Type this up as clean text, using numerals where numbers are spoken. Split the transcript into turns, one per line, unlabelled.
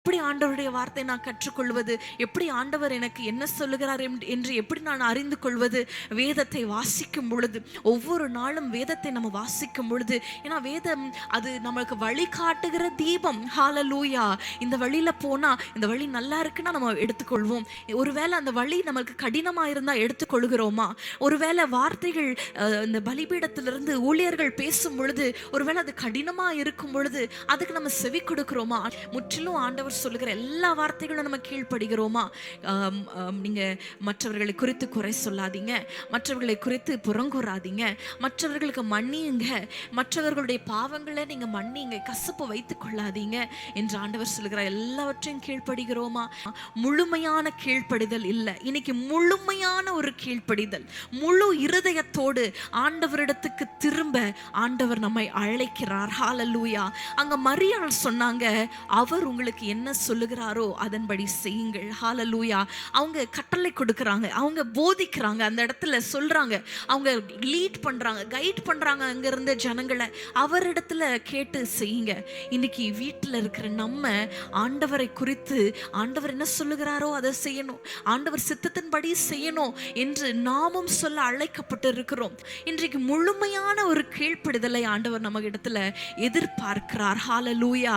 எப்படி ஆண்டவருடைய வார்த்தை நான் கற்றுக்கொள்வது, எப்படி ஆண்டவர் எனக்கு என்ன சொல்லுகிறார் என்று எப்படி நான் அறிந்து கொள்வது? வேதத்தை வாசிக்கும் பொழுது, ஒவ்வொரு நாளும் வேதத்தை நம்ம வாசிக்கும் பொழுது, ஏன்னா வேதம் அது நமக்கு வழிகாட்டுகிற தீபம். ஹalleluya. இந்த வழியில போனா இந்த வழி நல்லா இருக்குன்னா நம்ம எடுத்துக்கொள்வோம். ஒருவேளை அந்த வழி நமக்கு கடினமா இருந்தா எடுத்துக்கொள்கிறோமா? ஒருவேளை வார்த்தைகள் இந்த பலிபீடத்திலிருந்து ஊழியர்கள் பேசும் பொழுது ஒருவேளை அது கடினமா இருக்கும் பொழுது அதுக்கு நம்ம செவி கொடுக்கிறோமா? முற்றிலும் ஆண்டவர் சொல்லுகிற எல்லா வார்த்தைகளும் நம்ம கீழ்ப்படுகிறோமா? நீங்க மற்றவர்களை குறித்து குறை சொல்லாதீங்க, மற்றவர்களை குறித்து புறங்கூறாதீங்க, மற்றவர்களுக்கு மன்னியுங்க, மற்றவர்களுடைய பாவங்களை நீங்க மன்னிங்க, கசப்பு வைத்துக் கொள்ளாதீங்க என்று ஆண்டவர் சொல்லுகிறார். எல்லாவற்றையும் கீழ்ப்படுகிறோமா? முழுமையான கீழ்ப்படிதல் இல்லை. இன்னைக்கு முழுமையான ஒரு கீழ்ப்படிதல், முழு இருதயத்தோடு ஆண்டவரிடத்துக்கு திரும்ப ஆண்டவர் நம்மை அழைக்கிறார். ஹalleluya. அங்க மரியாள் சொன்னாங்க, அவர் உங்களுக்கு என்ன சொல்லுகிறாரோ அதன்படி செய்யுங்கள். ஹalleluya. அவங்க கட்டளை கொடுக்கறாங்க, அவங்க போதிக்கிறாங்க, அந்த இடத்துல சொல்றாங்க, அவங்க லீட் பண்றாங்க, கைட் பண்றாங்க அங்க இருந்த ஜனங்களை. அவரிடத்துல கேட்டு செய்யுங்க. இன்னைக்கு வீட்டில் இருக்கிற நம்ம ஆண்டவரை குறித்து ஆண்டவர் என்ன சொல்லுகிறாரோ அதை செய்யணும், ஆண்டவர் சித்தத்தின்படி செய்யணும் என்று நாமும் சொல்ல அழைக்கப்பட்டு இருக்கிறோம். இன்றைக்கு முழுமையான ஒரு கீழ்ப்படிதலை ஆண்டவர் நம்ம இடத்துல எதிர்பார்க்கிறார். ஹalleluya.